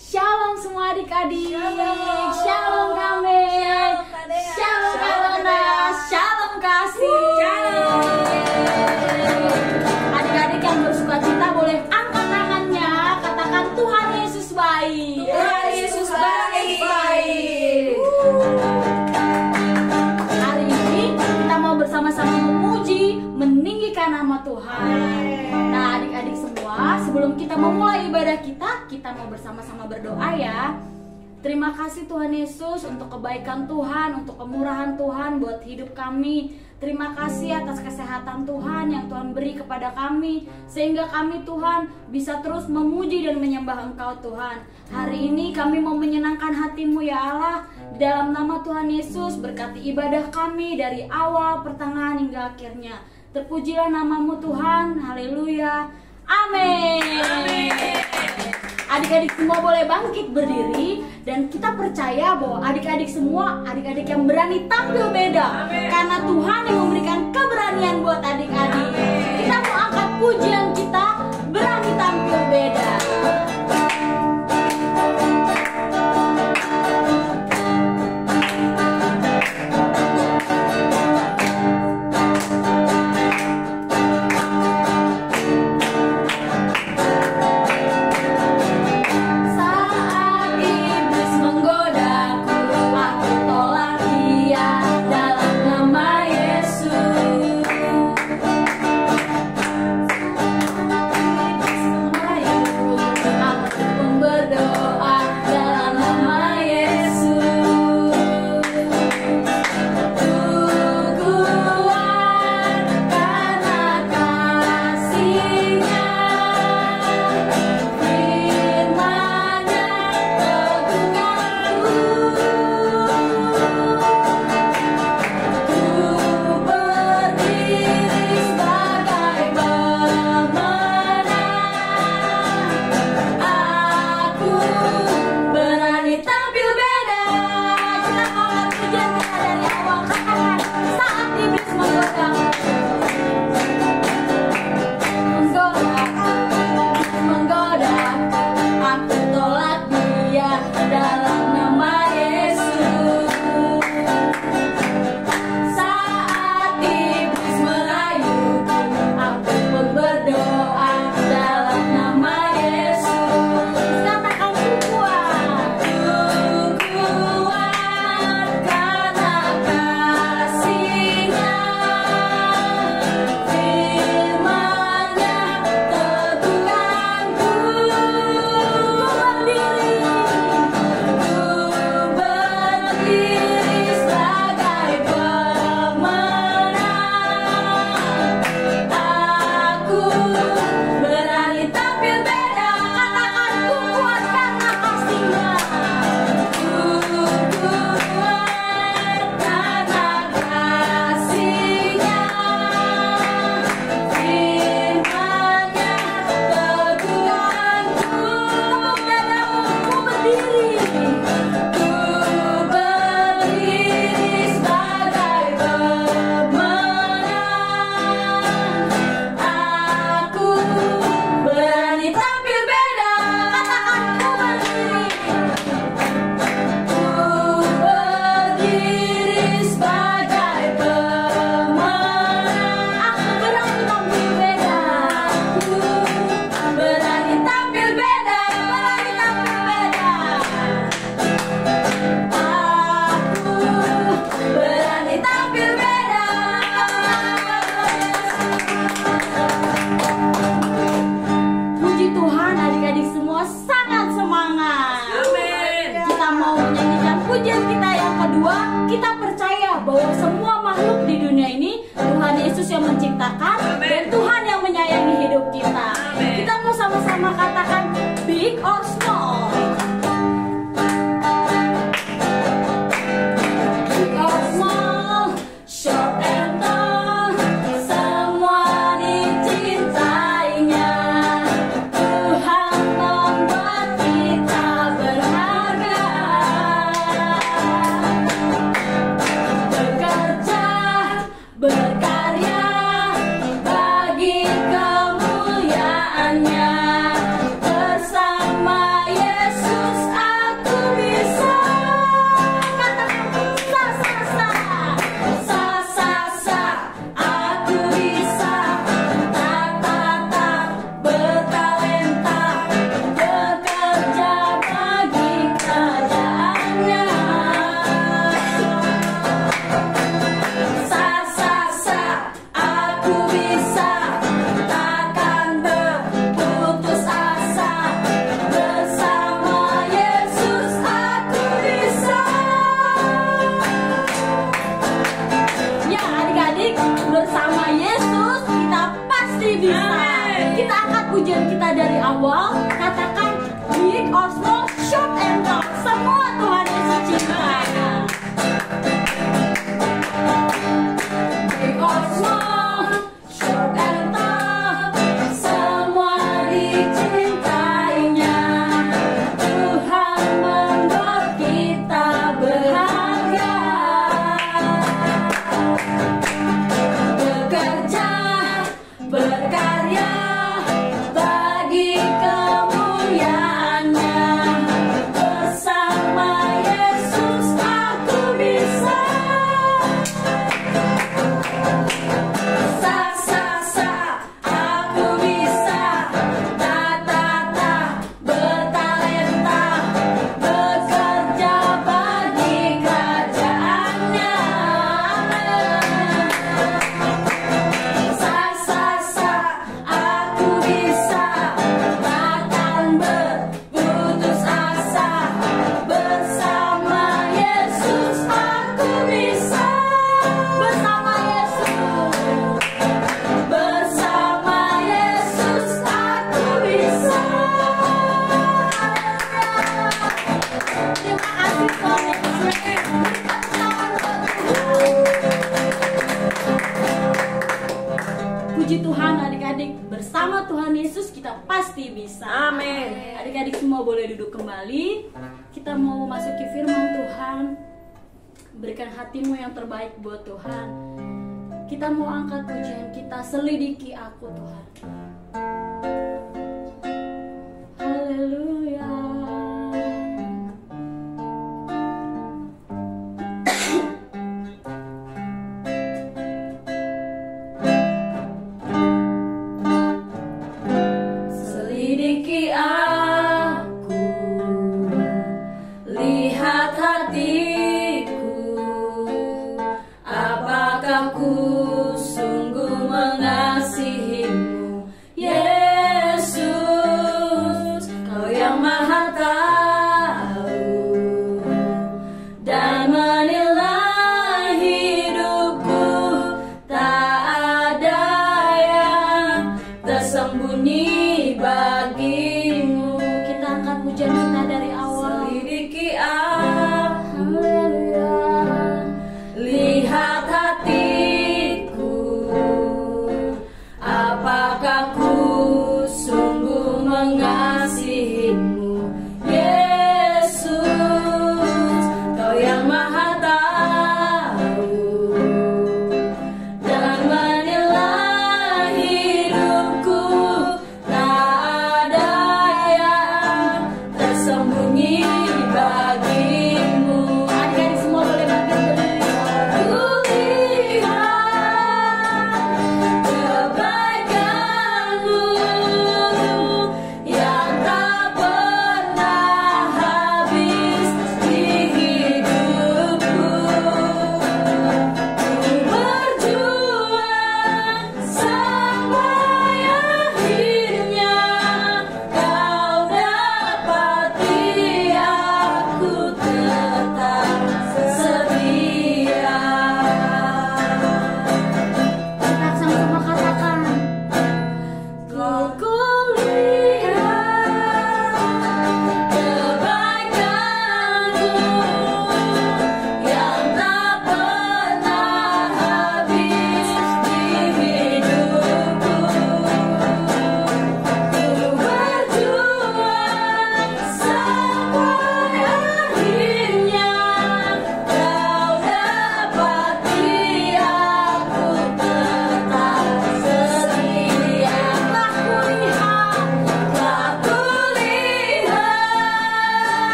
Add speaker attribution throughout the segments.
Speaker 1: Shalom semua adik-adik.
Speaker 2: Shalom.
Speaker 1: Shalom kami.
Speaker 2: Shalom Kak Dea.
Speaker 1: Shalom Kak
Speaker 2: Shalom
Speaker 1: Rona.
Speaker 2: Kak.
Speaker 1: Shalom kasih.
Speaker 2: Shalom.
Speaker 1: Adik-adik yang bersuka cita boleh angkat tangannya. Katakan Tuhan Yesus baik.
Speaker 2: Tuhan Yesus baik.
Speaker 1: Hari ini kita mau bersama-sama memuji, meninggikan nama Tuhan. Nah, adik-adik semua, sebelum kita memulai ibadah kita mau bersama-sama berdoa ya. Terima kasih Tuhan Yesus untuk kebaikan Tuhan, untuk kemurahan Tuhan buat hidup kami. Terima kasih atas kesehatan Tuhan yang Tuhan beri kepada kami, sehingga kami Tuhan bisa terus memuji dan menyembah Engkau Tuhan. Hari ini kami mau menyenangkan hati-Mu ya Allah. Di dalam nama Tuhan Yesus, berkati ibadah kami dari awal, pertengahan hingga akhirnya. Terpujilah nama-Mu Tuhan. Haleluya. Amin. Adik-adik semua boleh bangkit berdiri, dan kita percaya bahwa adik-adik semua adik-adik yang berani tampil beda.
Speaker 2: Amin.
Speaker 1: Karena Tuhan yang memberikan keberanian buat adik-adik. Kita mau angkat pujian kita, berani tampil beda. Saat iblis menggodaku, aku tolak dia dalam nama Yesus.
Speaker 2: bisa, takkan berputus asa. Bersama Yesus aku bisa.
Speaker 1: Ya adik-adik, bersama Yesus kita pasti bisa. Kita angkat pujian kita dari awal. Katakan big or small, short and tall, semua Tuhan Yesus cinta. Big or small, short and tall, semua dicintainya. Tuhan membuat kita berharga. Bekerja, berkarya bagi kemuliaannya. Bersama Yesus aku bisa. Sa sa sa, aku bisa. Ta ta ta, bertalenta, bekerja bagi kerajaannya. Sa sa sa, aku bisa. Takkan berputus asa. Bersama Yesus aku bisa. Bersama Yesus. Bersama Yesus aku bisa. Terima kasih Tuhan Yesus. Puji Tuhan adik-adik, bersama Tuhan Yesus kita pasti bisa.
Speaker 2: Amin.
Speaker 1: Adik-adik semua boleh duduk kembali. Kita mau memasuki firman Tuhan. Berikan hatimu yang terbaik buat Tuhan. Kita mau angkat pujian kita, selidiki aku Tuhan. Haleluya. Selidiki aku, lihat hatiku, apakah ku sungguh mengasihimu, Yesus, Kau yang Maha Tahu dan menilai hidupku. Tak ada yang tersembunyi bagimu. Kita angkat pujian kita dari awal. Selidiki aku, lihat hatiku, apakah ku sungguh mengasihimu, Yesus, Kau yang Maha Tahu dan menilai hidupku. Tak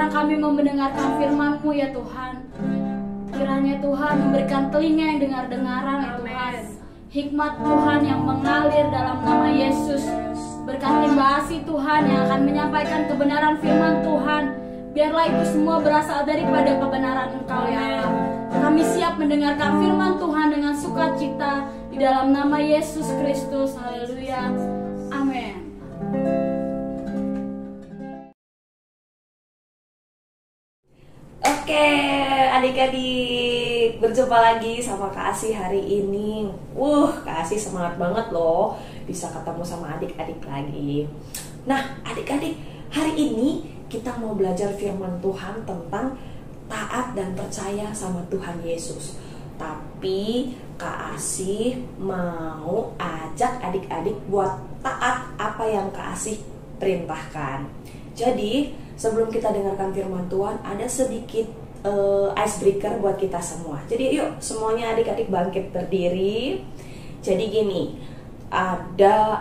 Speaker 1: sekarang kami mau mendengarkan firman-Mu ya Tuhan. Kiranya Tuhan memberikan telinga yang dengar-dengaran ya Tuhan. Hikmat Tuhan yang mengalir dalam nama Yesus. Berkati Mbak Asi Tuhan yang akan menyampaikan kebenaran firman Tuhan. Biarlah itu semua berasal daripada kebenaran Engkau ya Allah. Kami siap mendengarkan firman Tuhan dengan sukacita di dalam nama Yesus Kristus. Haleluya. Amin.
Speaker 2: Oke, adik-adik, berjumpa lagi sama Kak Asi hari ini. Kak Asi semangat banget loh bisa ketemu sama adik-adik lagi. Nah, adik-adik, hari ini kita mau belajar firman Tuhan tentang taat dan percaya sama Tuhan Yesus. Tapi Kak Asi mau ajak adik-adik buat taat apa yang Kak Asi perintahkan. Jadi sebelum kita dengarkan firman Tuhan, ada sedikit icebreaker buat kita semua. Jadi yuk semuanya adik-adik bangkit berdiri. Jadi gini, ada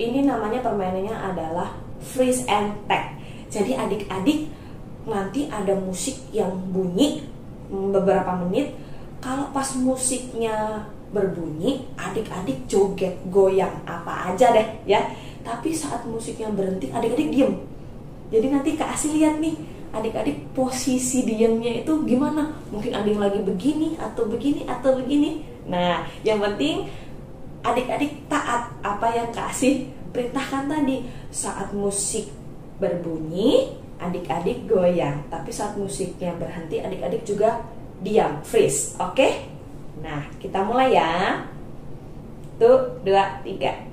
Speaker 2: ini namanya permainannya adalah freeze and tag. Jadi adik-adik nanti ada musik yang bunyi beberapa menit. Kalau pas musiknya berbunyi, adik-adik joget, goyang apa aja deh ya. Tapi saat musiknya berhenti, adik-adik diem. Jadi nanti Kak Asi lihat nih, adik-adik posisi diamnya itu gimana? Mungkin ada yang lagi begini atau begini atau begini. Nah, yang penting adik-adik taat apa yang Kak Asi perintahkan tadi. Saat musik berbunyi, adik-adik goyang. Tapi saat musiknya berhenti, adik-adik juga diam, freeze. Oke? Nah, kita mulai ya. 1, 2, 3.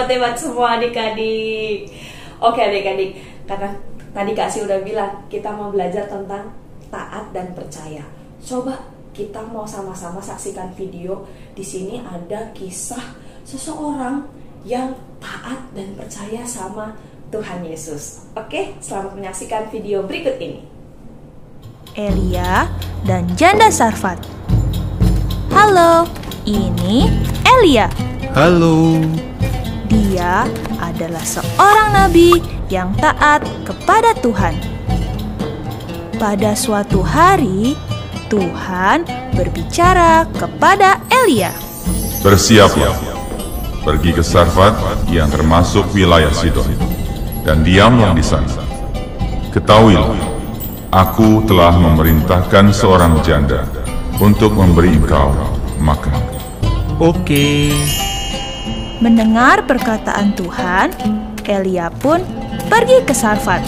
Speaker 2: Hebat semua adik-adik. Oke adik-adik, karena tadi Kak Asi udah bilang kita mau belajar tentang taat dan percaya. Coba kita mau sama-sama saksikan video. Di sini ada kisah seseorang yang taat dan percaya sama Tuhan Yesus. Oke, selamat menyaksikan video berikut ini.
Speaker 3: Elia dan janda Sarfat. Halo, ini Elia.
Speaker 4: Halo.
Speaker 3: Dia adalah seorang nabi yang taat kepada Tuhan. Pada suatu hari, Tuhan berbicara kepada Elia.
Speaker 4: Bersiaplah, pergi ke Sarfat yang termasuk wilayah Sidon, dan diamlah di sana. Ketahuilah, aku telah memerintahkan seorang janda untuk memberi engkau makan.
Speaker 5: Oke.
Speaker 3: Mendengar perkataan Tuhan, Elia pun pergi ke Sarfat.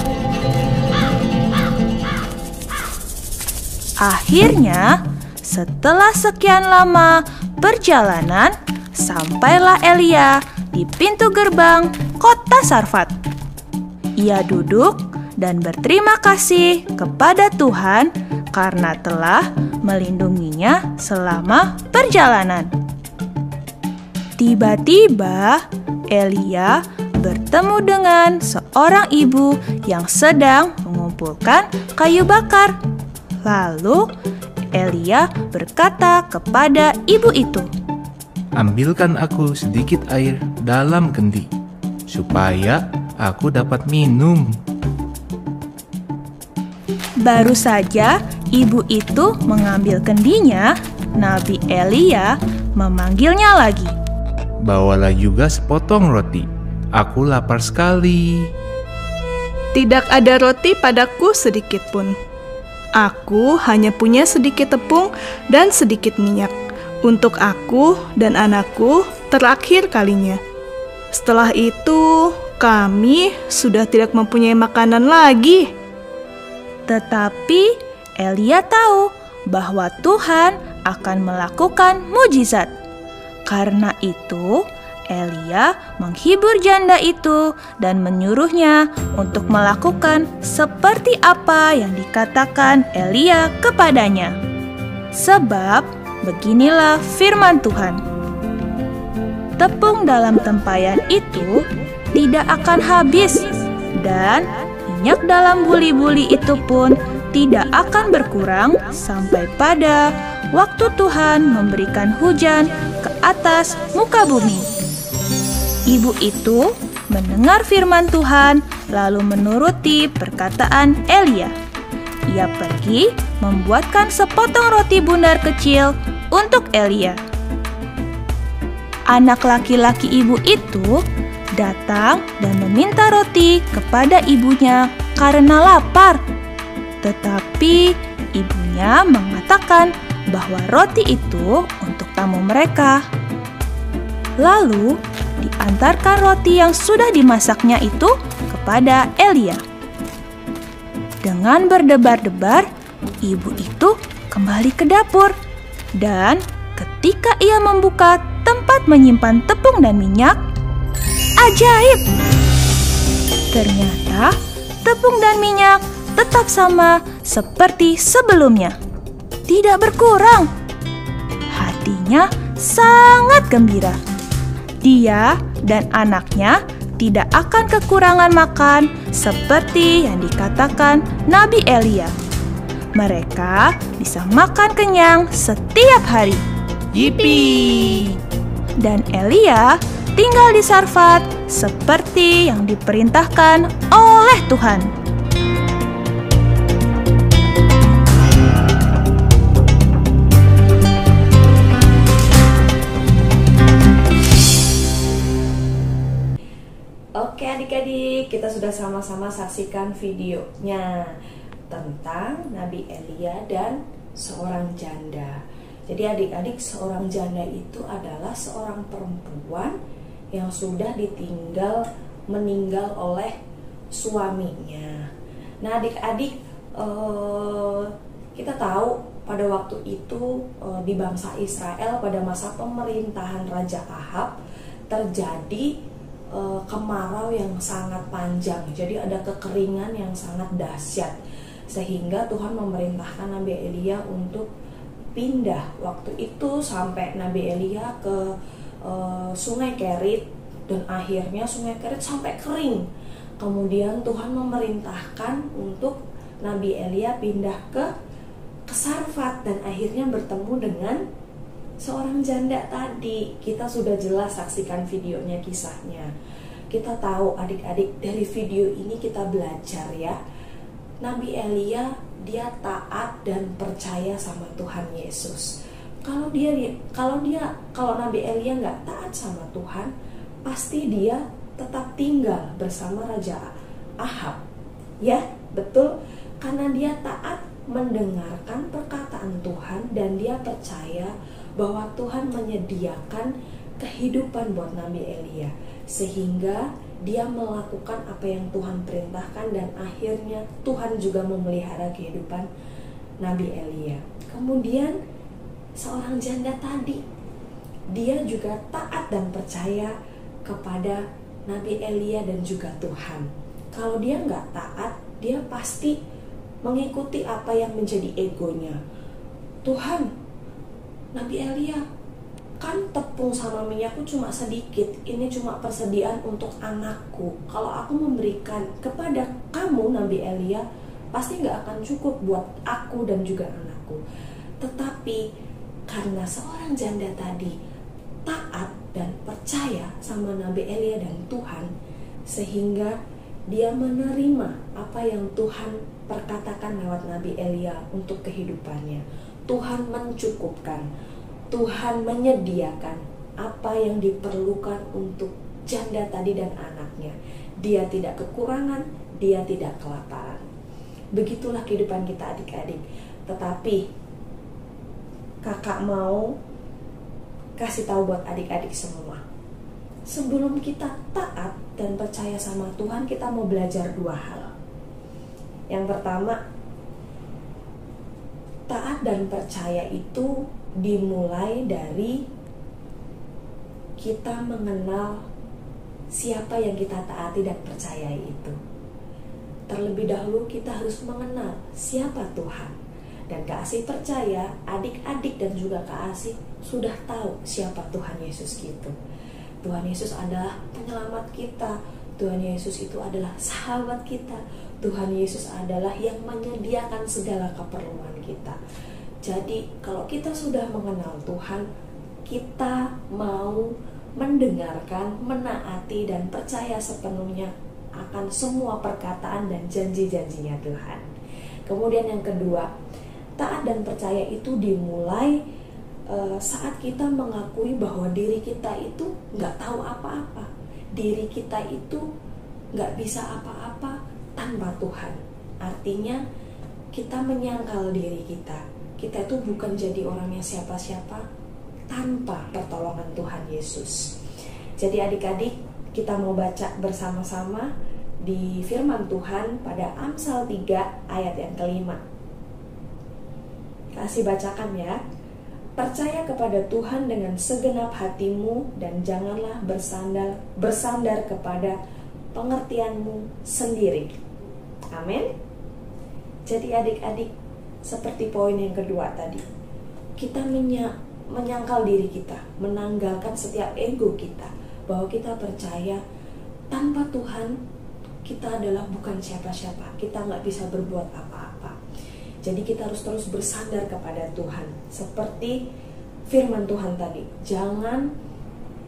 Speaker 3: Akhirnya, setelah sekian lama perjalanan, sampailah Elia di pintu gerbang kota Sarfat. Ia duduk dan berterima kasih kepada Tuhan karena telah melindunginya selama perjalanan. Tiba-tiba, Elia bertemu dengan seorang ibu yang sedang mengumpulkan kayu bakar. Lalu, Elia berkata kepada ibu itu,
Speaker 5: Ambilkan aku sedikit air dalam kendi, supaya aku dapat minum.
Speaker 3: Baru saja ibu itu mengambil kendinya, Nabi Elia memanggilnya lagi.
Speaker 5: Bawalah juga sepotong roti. Aku lapar sekali.
Speaker 6: Tidak ada roti padaku sedikit pun. Aku hanya punya sedikit tepung dan sedikit minyak. Untuk aku dan anakku terakhir kalinya. Setelah itu, kami sudah tidak mempunyai makanan lagi.
Speaker 3: Tetapi Elia tahu bahwa Tuhan akan melakukan mujizat. Karena itu, Elia menghibur janda itu dan menyuruhnya untuk melakukan seperti apa yang dikatakan Elia kepadanya. Sebab beginilah firman Tuhan. Tepung dalam tempayan itu tidak akan habis, dan minyak dalam buli-buli itu pun tidak akan berkurang sampai pada waktu Tuhan memberikan hujan ke atas muka bumi. Ibu itu mendengar firman Tuhan lalu menuruti perkataan Elia. Ia pergi membuatkan sepotong roti bundar kecil untuk Elia. Anak laki-laki ibu itu datang dan meminta roti kepada ibunya karena lapar. Tetapi ibunya mengatakan bahwa roti itu untuk tamu mereka. Lalu diantarkan roti yang sudah dimasaknya itu kepada Elia. Dengan berdebar-debar, ibu itu kembali ke dapur, dan ketika ia membuka tempat menyimpan tepung dan minyak, ajaib! Ternyata tepung dan minyak tetap sama seperti sebelumnya, tidak berkurang. Hatinya sangat gembira. Dia dan anaknya tidak akan kekurangan makan seperti yang dikatakan Nabi Elia. Mereka bisa makan kenyang setiap hari.
Speaker 5: Yippee!
Speaker 3: Dan Elia tinggal di Sarfat seperti yang diperintahkan oleh Tuhan.
Speaker 2: Oke adik-adik, kita sudah sama-sama saksikan videonya tentang Nabi Elia dan seorang janda. Jadi adik-adik, seorang janda itu adalah seorang perempuan yang sudah meninggal oleh suaminya. Nah adik-adik, kita tahu pada waktu itu di bangsa Israel pada masa pemerintahan Raja Ahab terjadi kemarau yang sangat panjang. Jadi ada kekeringan yang sangat dahsyat, sehingga Tuhan memerintahkan Nabi Elia untuk pindah waktu itu sampai Nabi Elia ke Sungai Kerit, dan akhirnya Sungai Kerit sampai kering. Kemudian Tuhan memerintahkan untuk Nabi Elia pindah ke Sarfat, dan akhirnya bertemu dengan seorang janda tadi. Kita sudah jelas saksikan videonya, kisahnya. Kita tahu adik-adik, dari video ini kita belajar ya, Nabi Elia dia taat dan percaya sama Tuhan Yesus. Kalau Nabi Elia nggak taat sama Tuhan, pasti dia tetap tinggal bersama Raja Ahab. Ya, betul, karena dia taat mendengarkan perkataan Tuhan dan dia percaya bahwa Tuhan menyediakan kehidupan buat Nabi Elia, sehingga dia melakukan apa yang Tuhan perintahkan, dan akhirnya Tuhan juga memelihara kehidupan Nabi Elia. Kemudian seorang janda tadi, dia juga taat dan percaya kepada Nabi Elia dan juga Tuhan. Kalau dia nggak taat, dia pasti mengikuti apa yang menjadi egonya. Tuhan, Nabi Elia, kan tepung sama minyakku cuma sedikit, ini cuma persediaan untuk anakku. Kalau aku memberikan kepada kamu Nabi Elia, pasti gak akan cukup buat aku dan juga anakku. Tetapi karena seorang janda tadi taat dan percaya sama Nabi Elia dan Tuhan, sehingga dia menerima apa yang Tuhan perkatakan lewat Nabi Elia untuk kehidupannya. Tuhan mencukupkan, Tuhan menyediakan apa yang diperlukan untuk janda tadi dan anaknya. Dia tidak kekurangan, dia tidak kelaparan. Begitulah kehidupan kita adik-adik. Tetapi kakak mau kasih tahu buat adik-adik semua, sebelum kita taat dan percaya sama Tuhan, kita mau belajar dua hal. Yang pertama, taat dan percaya itu dimulai dari kita mengenal siapa yang kita taati dan percayai itu. Terlebih dahulu kita harus mengenal siapa Tuhan. Dan Kak Asih percaya adik-adik dan juga Kak Asih sudah tahu siapa Tuhan Yesus gitu. Tuhan Yesus adalah penyelamat kita. Tuhan Yesus itu adalah sahabat kita. Tuhan Yesus adalah yang menyediakan segala keperluan kita. Jadi kalau kita sudah mengenal Tuhan, kita mau mendengarkan, menaati dan percaya sepenuhnya akan semua perkataan dan janji-janjinya Tuhan. Kemudian yang kedua, taat dan percaya itu dimulai saat kita mengakui bahwa diri kita itu nggak tahu apa-apa. Diri kita itu nggak bisa apa-apa tanpa Tuhan. Artinya kita menyangkal diri kita. Kita itu bukan jadi orangnya siapa-siapa tanpa pertolongan Tuhan Yesus. Jadi adik-adik, kita mau baca bersama-sama di firman Tuhan pada Amsal 3 ayat yang kelima. Kasih bacakan ya. Percaya kepada Tuhan dengan segenap hatimu dan janganlah bersandar kepada pengertianmu sendiri. Amin. Jadi adik-adik, seperti poin yang kedua tadi, kita menyangkal diri kita, menanggalkan setiap ego kita, bahwa kita percaya tanpa Tuhan kita adalah bukan siapa-siapa, kita nggak bisa berbuat apa-apa. Jadi kita harus terus bersandar kepada Tuhan. Seperti firman Tuhan tadi, jangan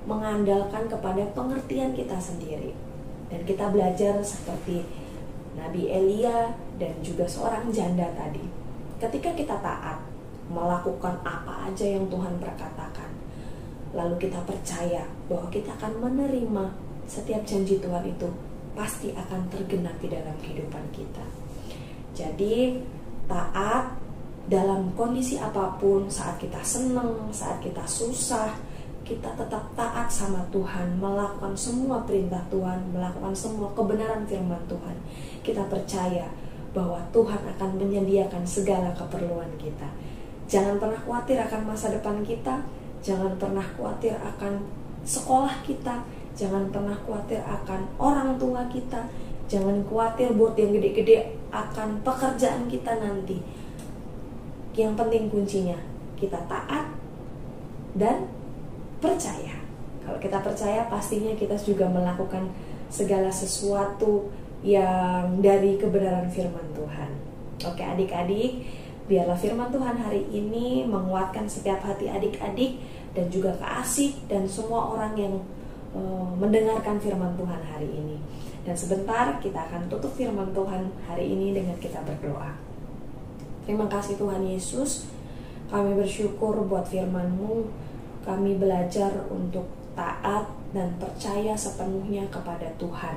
Speaker 2: mengandalkan kepada pengertian kita sendiri. Dan kita belajar seperti Nabi Elia dan juga seorang janda tadi. Ketika kita taat, melakukan apa aja yang Tuhan perkatakan, lalu kita percaya bahwa kita akan menerima setiap janji Tuhan itu, pasti akan tergenapi dalam kehidupan kita. Jadi taat dalam kondisi apapun, saat kita senang, saat kita susah, kita tetap taat sama Tuhan, melakukan semua perintah Tuhan, melakukan semua kebenaran firman Tuhan. Kita percaya bahwa Tuhan akan menyediakan segala keperluan kita. Jangan pernah khawatir akan masa depan kita, jangan pernah khawatir akan sekolah kita, jangan pernah khawatir akan orang tua kita, jangan khawatir buat yang gede-gede akan pekerjaan kita nanti. Yang penting kuncinya kita taat dan percaya. Kalau kita percaya, pastinya kita juga melakukan segala sesuatu yang dari kebenaran firman Tuhan. Oke adik-adik, biarlah firman Tuhan hari ini menguatkan setiap hati adik-adik dan juga Kak Asih dan semua orang yang mendengarkan firman Tuhan hari ini. Dan sebentar kita akan tutup firman Tuhan hari ini dengan kita berdoa. Terima kasih Tuhan Yesus, kami bersyukur buat firman-Mu. Kami belajar untuk taat dan percaya sepenuhnya kepada Tuhan.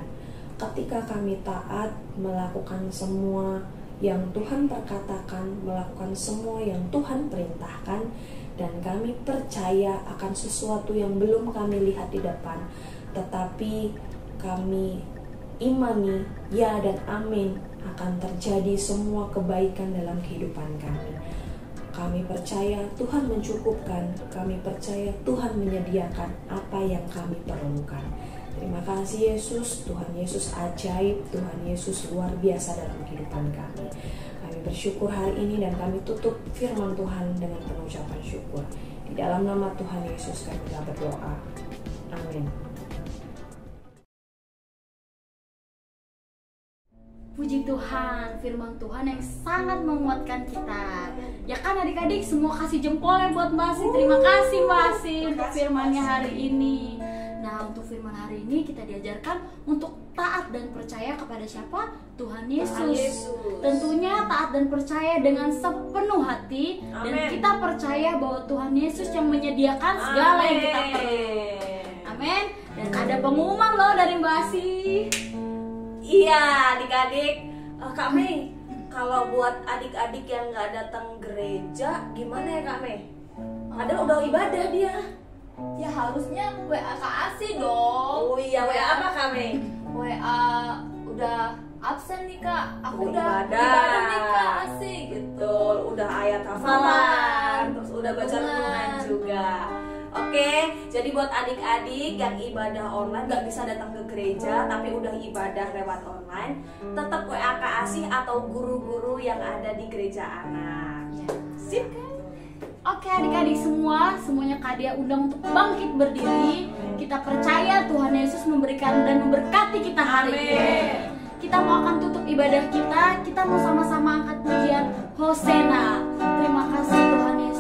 Speaker 2: Ketika kami taat, melakukan semua yang Tuhan perkatakan, melakukan semua yang Tuhan perintahkan, dan kami percaya akan sesuatu yang belum kami lihat di depan, tetapi kami imani, ya dan amin, akan terjadi semua kebaikan dalam kehidupan kami. Kami percaya Tuhan mencukupkan, kami percaya Tuhan menyediakan apa yang kami perlukan. Terima kasih Yesus, Tuhan Yesus ajaib, Tuhan Yesus luar biasa dalam kehidupan kami. Kami bersyukur hari ini dan kami tutup firman Tuhan dengan pengucapan syukur. Di dalam nama Tuhan Yesus kami telah berdoa. Amin.
Speaker 1: Puji Tuhan, firman Tuhan yang sangat menguatkan kita. Ya kan adik-adik, semua kasih jempol ya buat Mbak Asih. Terima kasih Mbak Asih untuk firmannya hari ini. Nah, untuk firman hari ini kita diajarkan untuk taat dan percaya kepada siapa? Tuhan Yesus. Tentunya taat dan percaya dengan sepenuh hati. Amen. Dan kita percaya bahwa Tuhan Yesus yang menyediakan segala yang kita perlu. Amin. Dan ada pengumuman loh dari Mbak Asih.
Speaker 2: Iya adik-adik, Kak Mei, kalau buat adik-adik yang nggak datang gereja, gimana ya Kak Mei? Ada udah ibadah dia.
Speaker 1: Ya harusnya WA Kak Asih dong.
Speaker 2: Oh iya, WA apa Kak Mei?
Speaker 1: WA udah absen nih Kak, aku udah
Speaker 2: ibadah
Speaker 1: nih Kak Asih gitu.
Speaker 2: Udah ayat hafalan, terus udah baca renungan juga. Oke Oke, jadi buat adik-adik yang ibadah online gak bisa datang ke gereja tapi udah ibadah lewat online, tetap WA Kak Asih atau guru-guru yang ada di gereja anak. Sip kan?
Speaker 1: Oke adik-adik semuanya Kak Dia undang untuk bangkit berdiri. Kita percaya Tuhan Yesus memberikan dan memberkati kita hari ini. Kita mau akan tutup ibadah kita mau sama-sama angkat pujian Hosana. Terima kasih Tuhan Yesus.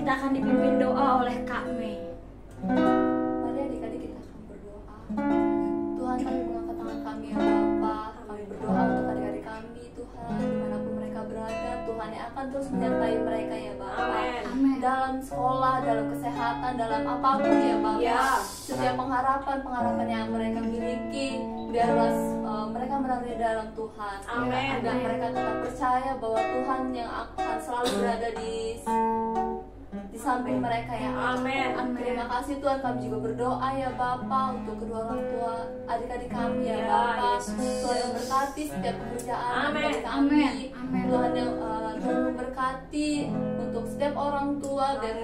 Speaker 1: Kita akan dipimpin doa oleh Kak Mei.
Speaker 7: Mari adik-adik kita akan berdoa. Tuhan, kami mengangkat tangan kami ya Bapa. Kami berdoa untuk adik-adik kami Tuhan, dimanapun mereka berada, Tuhan yang akan terus menyertai mereka ya Bapa.
Speaker 1: Amin.
Speaker 7: Dalam sekolah, dalam kesehatan, dalam apapun ya Bapa. Setiap pengharapan yang mereka miliki, biarlah mereka menaruhnya dalam Tuhan.
Speaker 2: Amin.
Speaker 7: Dan mereka tetap percaya bahwa Tuhan yang akan selalu berada di samping mereka ya.
Speaker 2: Amin.
Speaker 7: Terima kasih Tuhan, kami juga berdoa ya Bapa untuk kedua orang tua adik-adik kami ya Bapa. Tuhan yang berkati setiap pekerjaan adik kami. Tuhan yang Tuhan memberkati untuk setiap orang tua dan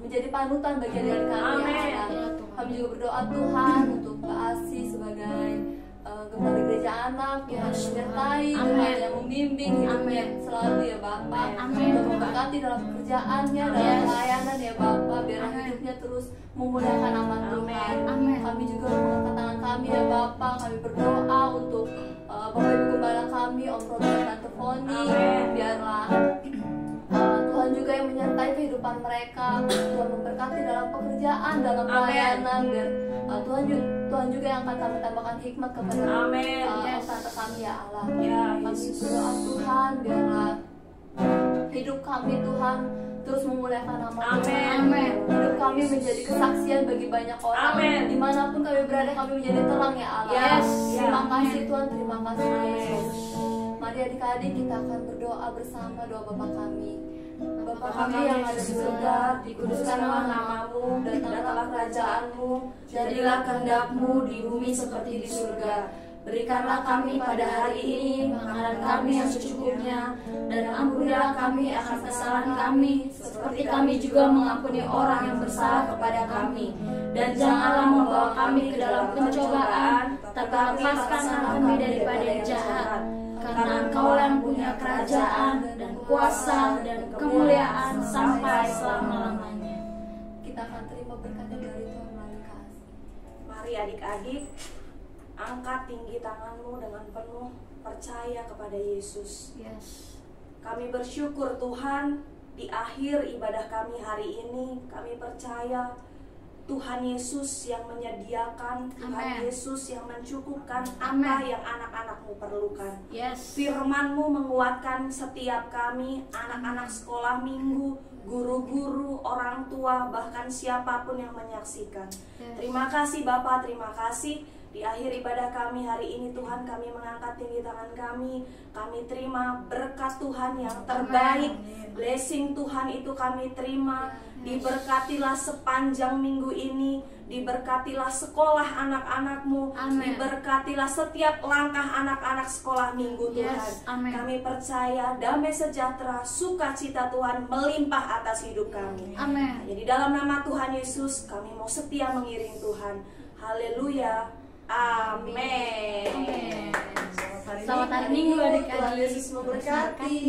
Speaker 7: menjadi panutan bagi adik-adik kami ya. Kami juga berdoa Tuhan untuk Mbak Asi sebagai gembala gereja anak yang menyertai, yang membimbing hidupnya selalu ya Bapa. Untuk memberkati dalam pekerjaannya, dalam pelayanan ya Bapa, biar hidupnya terus memuliakan nama Tuhan. Kami juga mengangkat tangan kami ya Bapa. Kami berdoa untuk Bapak Ibu Gembala kami, Om Robert dan Tante Foni. Biarlah Tuhan juga yang menyertai kehidupan mereka. Tuhan memberkati dalam pekerjaan, dalam pelayanan. Biar Tuhan juga yang akan kami tambahkan hikmat kepada tante kami ya Allah. Kami berdoa Tuhan, biarlah hidup kami Tuhan terus memuliakan nama Tuhan. Hidup kami menjadi kesaksian bagi banyak orang. Dimanapun kami berada, kami menjadi terang ya Allah. Terima kasih Tuhan, terima kasih Yesus. Mari adik-adik kita akan berdoa bersama doa Bapa kami. Bapa kami yang ada di surga, dikuduskanlah namamu, datanglah kerajaanmu, jadilah kehendak-mu di bumi seperti di surga. Berikanlah kami pada hari ini makanan kami yang secukupnya, dan ampunilah kami akan kesalahan kami, seperti kami juga mengampuni orang yang bersalah kepada kami. Dan janganlah membawa kami ke dalam pencobaan, tetapi lepaskanlah kami daripada yang jahat. Karena Engkau yang punya kerajaan dan
Speaker 1: kuasa, dan kemuliaan sampai selama-lamanya.
Speaker 7: Kita akan terima berkat dari Tuhan melalui kasih.
Speaker 2: Mari adik-adik, angkat tinggi tanganmu dengan penuh percaya kepada Yesus.
Speaker 1: Yes.
Speaker 2: Kami bersyukur Tuhan, di akhir ibadah kami hari ini, kami percaya Tuhan Yesus yang menyediakan, Tuhan
Speaker 1: Amen.
Speaker 2: Yesus yang mencukupkan
Speaker 1: Amen.
Speaker 2: apa yang anak-anakmu perlukan.
Speaker 1: Yes.
Speaker 2: Firman-Mu menguatkan setiap kami, anak-anak sekolah minggu, guru-guru, orang tua, bahkan siapapun yang menyaksikan.
Speaker 1: Yes.
Speaker 2: Terima kasih Bapak, terima kasih. Di akhir ibadah kami hari ini Tuhan, kami mengangkat tinggi tangan kami terima berkat Tuhan yang terbaik. Blessing Tuhan itu kami terima. Diberkatilah sepanjang minggu ini, diberkatilah sekolah anak-anakmu,
Speaker 1: Amen.
Speaker 2: diberkatilah setiap langkah anak-anak sekolah minggu Tuhan.
Speaker 1: Yes, amen.
Speaker 2: Kami percaya damai sejahtera, sukacita Tuhan melimpah atas hidup kami.
Speaker 1: Amin.
Speaker 2: Jadi dalam nama Tuhan Yesus kami mau setia mengiring Tuhan. Haleluya. Amin.
Speaker 1: Selamat hari Minggu adik-adik.
Speaker 2: Tuhan Yesus memberkati.